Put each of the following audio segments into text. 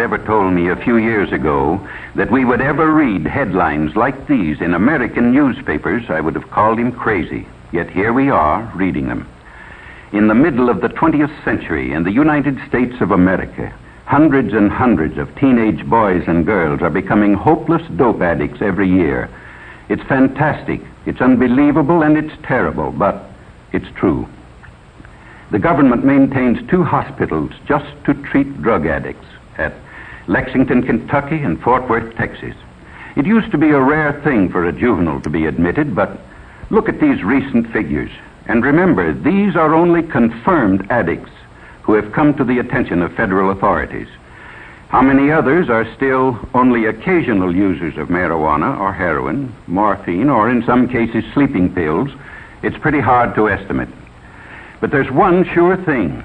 ever told me a few years ago that we would ever read headlines like these in American newspapers, I would have called him crazy. Yet here we are, reading them. In the middle of the 20th century, in the United States of America, hundreds and hundreds of teenage boys and girls are becoming hopeless dope addicts every year. It's fantastic, it's unbelievable, and it's terrible, but it's true. The government maintains 2 hospitals just to treat drug addicts at Lexington, Kentucky, and Fort Worth, Texas. It used to be a rare thing for a juvenile to be admitted, but look at these recent figures. And remember, these are only confirmed addicts who have come to the attention of federal authorities. How many others are still only occasional users of marijuana or heroin, morphine, or in some cases sleeping pills? It's pretty hard to estimate. But there's one sure thing.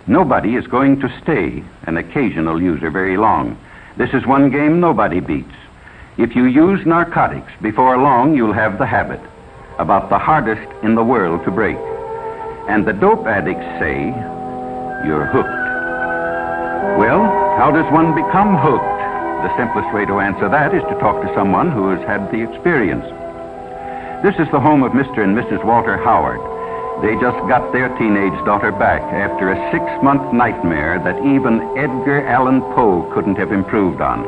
Nobody is going to stay an occasional user very long. This is one game nobody beats. If you use narcotics, before long you'll have the habit, about the hardest in the world to break. And the dope addicts say, you're hooked. Well, how does one become hooked? The simplest way to answer that is to talk to someone who has had the experience. This is the home of Mr. and Mrs. Walter Howard. They just got their teenage daughter back after a 6-month nightmare that even Edgar Allan Poe couldn't have improved on.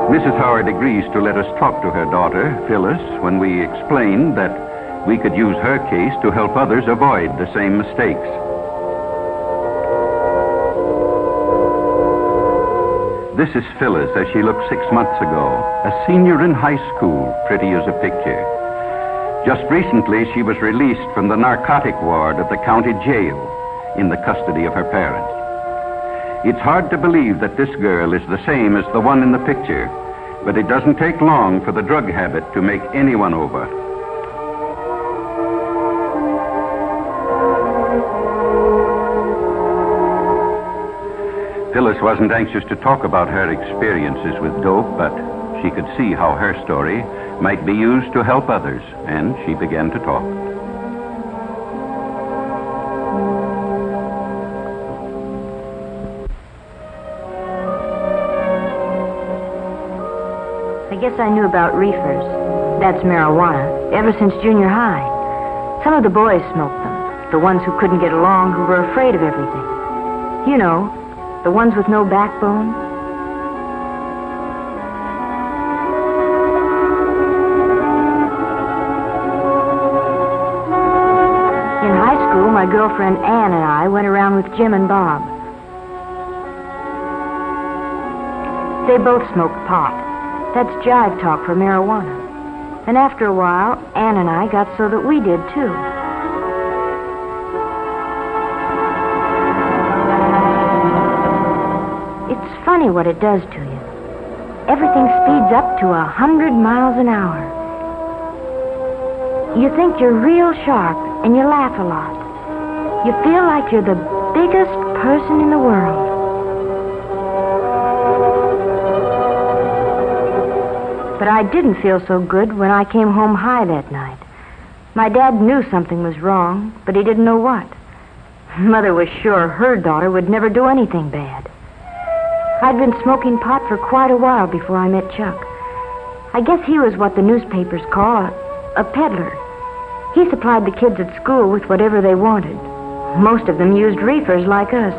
Mrs. Howard agrees to let us talk to her daughter, Phyllis, when we explain that we could use her case to help others avoid the same mistakes. This is Phyllis as she looked 6 months ago, a senior in high school, pretty as a picture. Just recently, she was released from the narcotic ward of the county jail in the custody of her parents. It's hard to believe that this girl is the same as the one in the picture, but it doesn't take long for the drug habit to make anyone over. Phyllis wasn't anxious to talk about her experiences with dope, but she could see how her story might be used to help others, and she began to talk. I guess I knew about reefers, that's marijuana, ever since junior high. Some of the boys smoked them, the ones who couldn't get along, who were afraid of everything. You know, the ones with no backbone. In high school, my girlfriend Ann and I went around with Jim and Bob. They both smoked pot. That's jive talk for marijuana. And after a while, Ann and I got so that we did, too. It's funny what it does to you. Everything speeds up to 100 miles an hour. You think you're real sharp, and you laugh a lot. You feel like you're the biggest person in the world. But I didn't feel so good when I came home high that night. My dad knew something was wrong, but he didn't know what. Mother was sure her daughter would never do anything bad. I'd been smoking pot for quite a while before I met Chuck. I guess he was what the newspapers call a peddler. He supplied the kids at school with whatever they wanted. Most of them used reefers like us,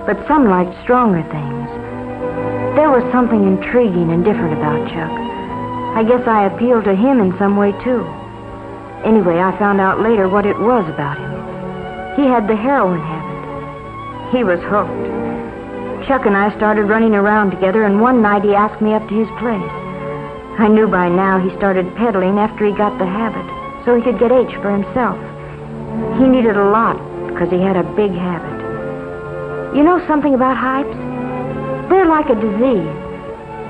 but some liked stronger things. There was something intriguing and different about Chuck. I guess I appealed to him in some way, too. Anyway, I found out later what it was about him. He had the heroin habit. He was hooked. Chuck and I started running around together, and one night he asked me up to his place. I knew by now he started peddling after he got the habit, so he could get H for himself. He needed a lot because he had a big habit. You know something about hypes? They're like a disease.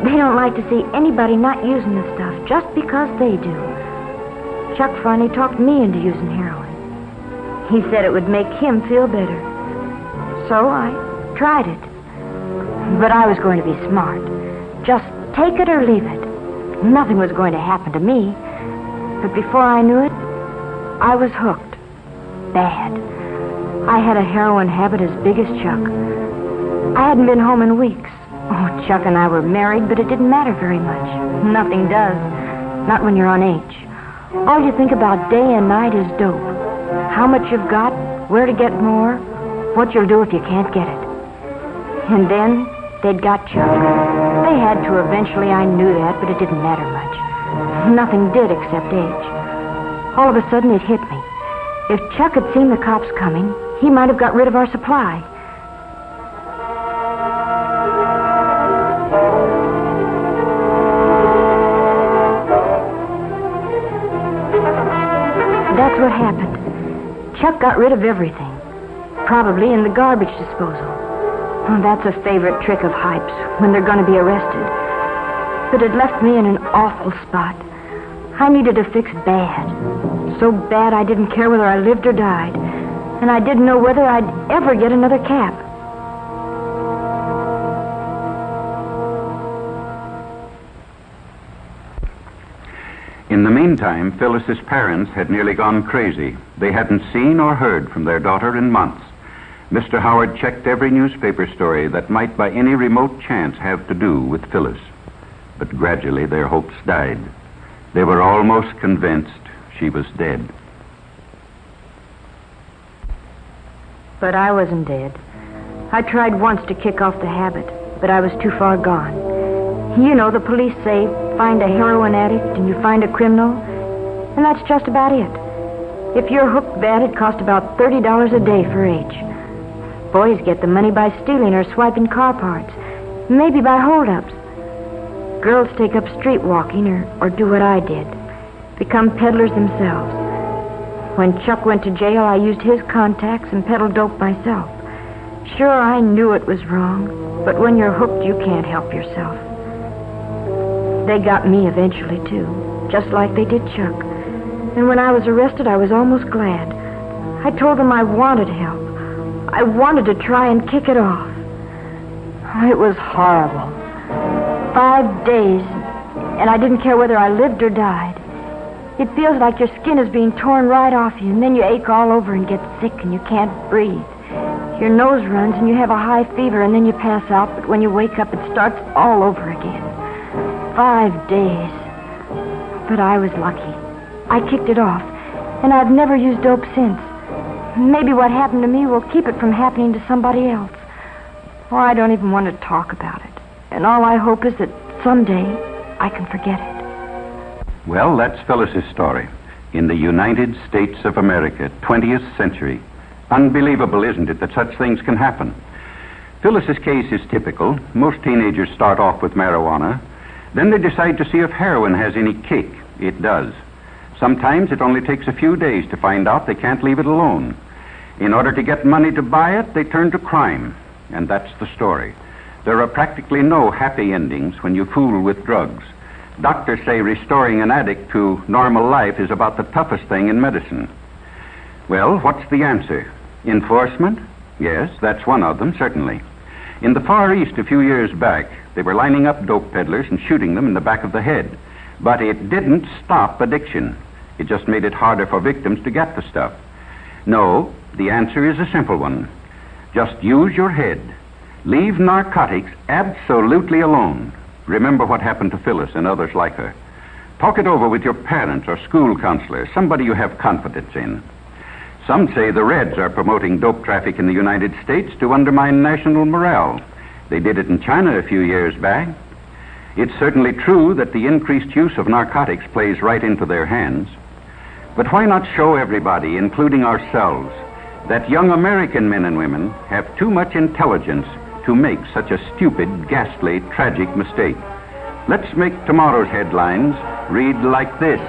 They don't like to see anybody not using the stuff just because they do. Chuck finally talked me into using heroin. He said it would make him feel better. So I tried it. But I was going to be smart. Just take it or leave it. Nothing was going to happen to me. But before I knew it, I was hooked. Bad. I had a heroin habit as big as Chuck. I hadn't been home in weeks. Oh, Chuck and I were married, but it didn't matter very much. Nothing does. Not when you're on H. All you think about day and night is dope. How much you've got, where to get more, what you'll do if you can't get it. And then they'd got Chuck. They had to eventually, I knew that, but it didn't matter much. Nothing did except H. All of a sudden it hit me. If Chuck had seen the cops coming, he might have got rid of our supply. That's what happened. Chuck got rid of everything. Probably in the garbage disposal. Oh, that's a favorite trick of Hype's when they're going to be arrested. But it left me in an awful spot. I needed a fix bad. So bad I didn't care whether I lived or died. And I didn't know whether I'd ever get another cap. In the meantime, Phyllis's parents had nearly gone crazy. They hadn't seen or heard from their daughter in months. Mr. Howard checked every newspaper story that might by any remote chance have to do with Phyllis. But gradually their hopes died. They were almost convinced she was dead. But I wasn't dead. I tried once to kick off the habit, but I was too far gone. You know, the police say, find a heroin addict and you find a criminal, and that's just about it. If you're hooked bad, it costs about $30 a day for H. Boys get the money by stealing or swiping car parts, maybe by holdups. Girls take up street walking or do what I did, become peddlers themselves. When Chuck went to jail, I used his contacts and peddled dope myself. Sure, I knew it was wrong, but when you're hooked, you can't help yourself. They got me eventually, too, just like they did Chuck. And when I was arrested, I was almost glad. I told them I wanted help. I wanted to try and kick it off. It was horrible. 5 days, and I didn't care whether I lived or died. It feels like your skin is being torn right off you, and then you ache all over and get sick and you can't breathe. Your nose runs and you have a high fever, and then you pass out, but when you wake up, it starts all over again. 5 days. But I was lucky. I kicked it off, and I've never used dope since. Maybe what happened to me will keep it from happening to somebody else. Oh, I don't even want to talk about it. And all I hope is that someday I can forget it. Well, that's Phyllis's story. In the United States of America, 20th century. Unbelievable, isn't it, that such things can happen? Phyllis's case is typical. Most teenagers start off with marijuana. Then they decide to see if heroin has any kick. It does. Sometimes it only takes a few days to find out they can't leave it alone. In order to get money to buy it, they turn to crime. And that's the story. There are practically no happy endings when you fool with drugs. Doctors say restoring an addict to normal life is about the toughest thing in medicine. Well, what's the answer? Enforcement? Yes, that's one of them, certainly. In the Far East a few years back, they were lining up dope peddlers and shooting them in the back of the head. But it didn't stop addiction. It just made it harder for victims to get the stuff. No, the answer is a simple one. Just use your head. Leave narcotics absolutely alone. Remember what happened to Phyllis and others like her. Talk it over with your parents or school counselor, somebody you have confidence in. Some say the Reds are promoting dope traffic in the United States to undermine national morale. They did it in China a few years back. It's certainly true that the increased use of narcotics plays right into their hands. But why not show everybody, including ourselves, that young American men and women have too much intelligence to make such a stupid, ghastly, tragic mistake? Let's make tomorrow's headlines read like this.